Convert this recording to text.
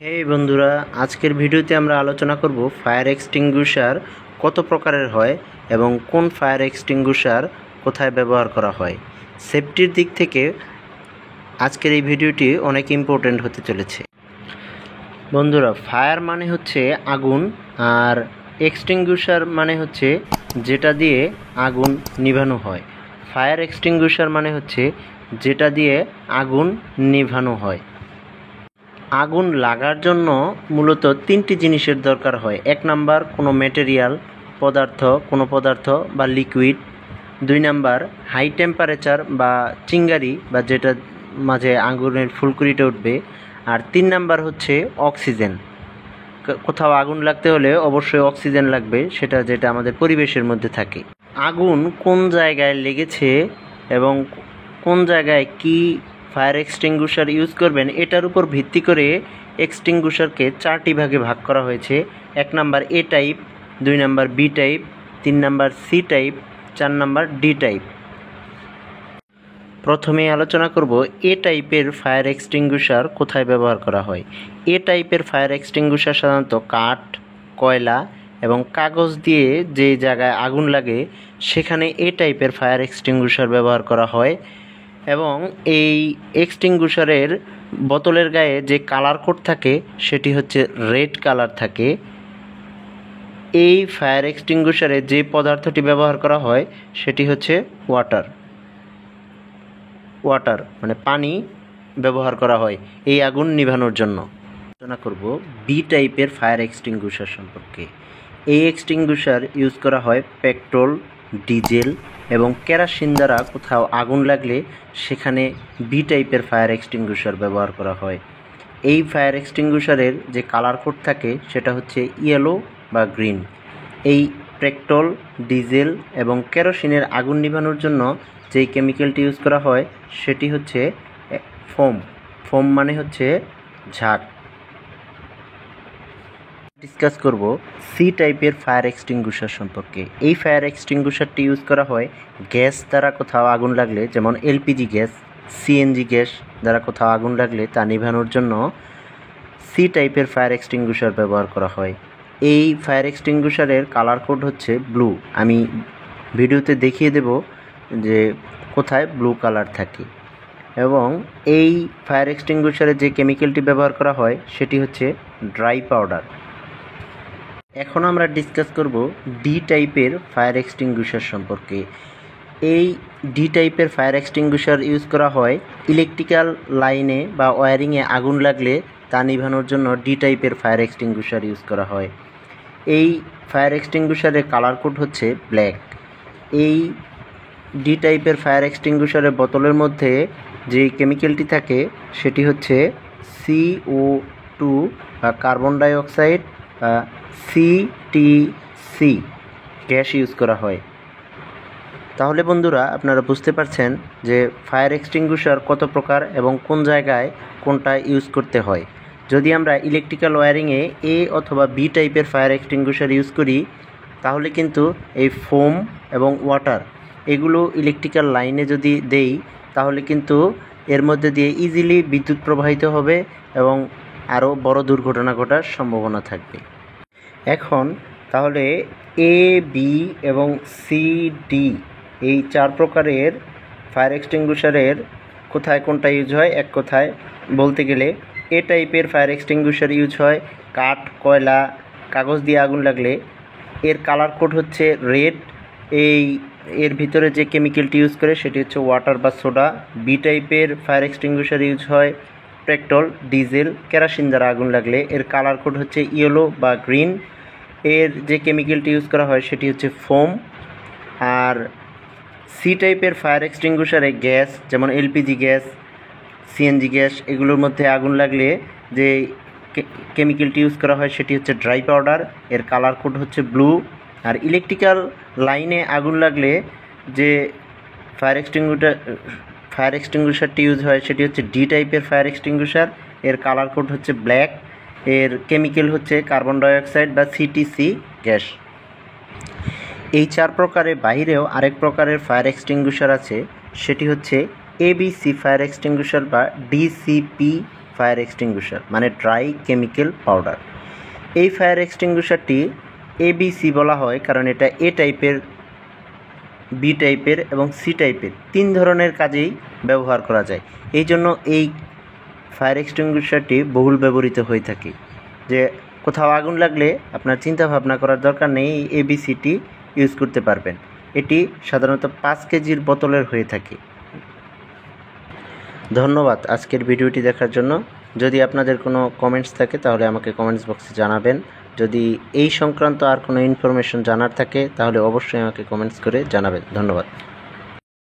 এই বন্ধুরা, আজকের ভিডিওতে আমরা আলোচনা করব ফায়ার এক্সটিংগুইশার কত প্রকারের হয় এবং কোন ফায়ার এক্সটিংগুইশার কোথায় ব্যবহার করা হয়। সেফটির দিক থেকে আজকের এই ভিডিওটি অনেক ইম্পর্ট্যান্ট হতে চলেছে। বন্ধুরা, ফায়ার মানে হচ্ছে আগুন, আর এক্সটিংগুইশার মানে হচ্ছে যেটা দিয়ে আগুন নিভানো হয়। ফায়ার এক্সটিংগুইশার মানে হচ্ছে যেটা দিয়ে আগুন নিভানো হয়। আগুন লাগার জন্য মূলত তিনটি জিনিসের দরকার হয়। এক নাম্বার কোনো ম্যাটেরিয়াল, কোনো পদার্থ বা লিকুইড। দুই নাম্বার হাই টেম্পারেচার বা চিঙ্গারি বা যেটা মাঝে আগুনের ফুলকুড়িটা উঠবে। আর তিন নাম্বার হচ্ছে অক্সিজেন। কোথাও আগুন লাগতে হলে অবশ্যই অক্সিজেন লাগবে, সেটা যেটা আমাদের পরিবেশের মধ্যে থাকে। আগুন কোন জায়গায় লেগেছে এবং কোন জায়গায় কি ফায়ার এক্সটিংগুইশার ইউজ করবেন এটার উপর ভিত্তি করে এক্সটিংগুইশারকে চারটি ভাগে ভাগ করা হয়েছে। এক নাম্বার এ টাইপ, দুই নাম্বার বি টাইপ, তিন নাম্বার সি টাইপ, চার নাম্বার ডি টাইপ। প্রথমে আলোচনা করব এ টাইপের ফায়ার এক্সটিংগুইশার কোথায় ব্যবহার করা হয়। এ টাইপের ফায়ার এক্সটিংগুইশার সাধারণত কাঠ, কয়লা এবং কাগজ দিয়ে যে জায়গায় আগুন লাগে সেখানে এ টাইপের ফায়ার এক্সটিংগুইশার ব্যবহার করা হয়। এবং এই এক্সটিংগুইশারের বোতলের গায়ে যে কালার কোড থাকে সেটি হচ্ছে রেড কালার থাকে। এই ফায়ার এক্সটিংগুইশারে যে পদার্থটি ব্যবহার করা হয় সেটি হচ্ছে ওয়াটার মানে পানি ব্যবহার করা হয় এই আগুন নিভানোর জন্য। আলোচনা করব বি টাইপের ফায়ার এক্সটিংগুইশার সম্পর্কে। এই এক্সটিংগুইশার ইউজ করা হয় পেট্রোল, ডিজেল এবং কেরোসিন দ্বারা কোথাও আগুন লাগলে সেখানে বি টাইপের ফায়ার এক্সটিংগুইশার ব্যবহার করা হয়। এই ফায়ার এক্সটিংগুইশারের যে কালার কোড থাকে সেটা হচ্ছে ইয়েলো বা গ্রিন। এই পেট্রোল, ডিজেল এবং কেরোসিনের আগুন নিভানোর জন্য যেই কেমিক্যালটি ইউজ করা হয় সেটি হচ্ছে ফোম মানে হচ্ছে ঝাঁক। ডিসকাস করব সি টাইপের ফায়ার এক্সটিংগুইশার সম্পর্কে। এই ফায়ার এক্সটিংগুইশারটি ইউজ করা হয় গ্যাস দ্বারা কোথাও আগুন লাগলে, যেমন এলপিজি গ্যাস, সিএনজি গ্যাস দ্বারা কোথাও আগুন লাগলে তা নিভানোর জন্য সি টাইপের ফায়ার এক্সটিংগুইশার ব্যবহার করা হয়। এই ফায়ার এক্সটিংগুইশারের কালার কোড হচ্ছে ব্লু। আমি ভিডিওতে দেখিয়ে দেব যে কোথায় ব্লু কালার থাকে। এবং এই ফায়ার এক্সটিংগুইশারে যে কেমিক্যালটি ব্যবহার করা হয় সেটি হচ্ছে ড্রাই পাউডার। এখন আমরা ডিসকাস করব ডি টাইপের ফায়ার এক্সটিংগুইশার সম্পর্কে। এই ডি টাইপের ফায়ার এক্সটিংগুইশার ইউজ করা হয় ইলেকট্রিক্যাল লাইনে বা ওয়্যারিংয়ে আগুন লাগলে তা নিভানোর জন্য ডি টাইপের ফায়ার এক্সটিংগুইশার ইউজ করা হয়। এই ফায়ার এক্সটিংগুইশারের কালার কোড হচ্ছে ব্ল্যাক। এই ডি টাইপের ফায়ার এক্সটিংগুইশারের বোতলের মধ্যে যে কেমিক্যালটি থাকে সেটি হচ্ছে CO2 বা কার্বন ডাইঅক্সাইড বা CTC গ্যাস ইউজ করা হয়। তাহলে বন্ধুরা, আপনারা বুঝতে পারছেন যে ফায়ার এক্সটিংগুইশার কত প্রকার এবং কোন জায়গায় কোনটা ইউজ করতে হয়। যদি আমরা ইলেকট্রিক্যাল ওয়্যারিংয়ে এ অথবা বি টাইপের ফায়ার এক্সটিংগুইশার ইউজ করি তাহলে কিন্তু এই ফোম এবং ওয়াটার এগুলো ইলেকট্রিক্যাল লাইনে যদি দেই তাহলে কিন্তু এর মধ্যে দিয়ে ইজিলি বিদ্যুৎ প্রবাহিত হবে এবং আরও বড় দুর্ঘটনা ঘটার সম্ভাবনা থাকবে। এখন তাহলে এ, বি এবং সি, ডি এই চার প্রকারের ফায়ার এক্সটিংগুইশারের কোথায় কোনটা ইউজ হয় এক কথায় বলতে গেলে এ টাইপের ফায়ার এক্সটিংগুইশার ইউজ হয় কাঠ, কয়লা, কাগজ দিয়ে আগুন লাগলে। এর কালার কোড হচ্ছে রেড। এর ভিতরে যে কেমিক্যালটি ইউজ করে সেটি হচ্ছে ওয়াটার বা সোডা। বি টাইপের ফায়ার এক্সটিংগুইশার ইউজ হয় পেট্রোল, ডিজেল, কেরোসিন দ্বারা আগুন লাগলে এর কালার কোড হচ্ছে ইয়েলো বা গ্রিন। এর যে কেমিক্যালটি ইউজ করা হয় সেটি হচ্ছে ফোম। আর সি টাইপের ফায়ার এক্সটিংগুইশারে গ্যাস, যেমন এলপিজি গ্যাস, সিএনজি গ্যাস এগুলোর মধ্যে আগুন লাগলে যে কেমিক্যালটি ইউজ করা হয় সেটি হচ্ছে ড্রাই পাউডার। এর কালার কোড হচ্ছে ব্লু। আর ইলেকট্রিক্যাল লাইনে আগুন লাগলে যে ফায়ার এক্সটিংগুইশারটি ইউজ হয় সেটি হচ্ছে ডি টাইপের ফায়ার এক্সটিংগুইশার। এর কালার কোড হচ্ছে ব্ল্যাক। এর কেমিক্যাল হচ্ছে কার্বন ডাইঅক্সাইড বা CTC গ্যাস। এই চার প্রকারের বাইরেও আরেক প্রকারের ফায়ার এক্সটিংগুইশার আছে, সেটি হচ্ছে ABC ফায়ার এক্সটিংগুইশার বা DCP ফায়ার এক্সটিংগুইশার মানে ড্রাই কেমিক্যাল পাউডার। এই ফায়ার এক্সটিংগুইশারটি ABC বলা হয় কারণ এটা A টাইপের, B টাইপের এবং C টাইপের 3 ধরনের কাজেই ব্যবহার করা যায়। এই জন্য এই ফায়ার এক্সটিংগুইশারটি বহুল ব্যবহৃত হয়ে থাকে। যে কোথাও আগুন লাগলে আপনার চিন্তা ভাবনা করার দরকার নেই, এই ABCটি ইউজ করতে পারবেন। এটি সাধারণত 5 কেজির বোতলের হয়ে থাকে। ধন্যবাদ আজকের ভিডিওটি দেখার জন্য। যদি আপনাদের কোনো কমেন্টস থাকে তাহলে আমাকে কমেন্টস বক্সে জানাবেন। যদি এই সংক্রান্ত আর কোনো ইনফরমেশন জানার থাকে তাহলে অবশ্যই আমাকে কমেন্টস করে জানাবেন। ধন্যবাদ।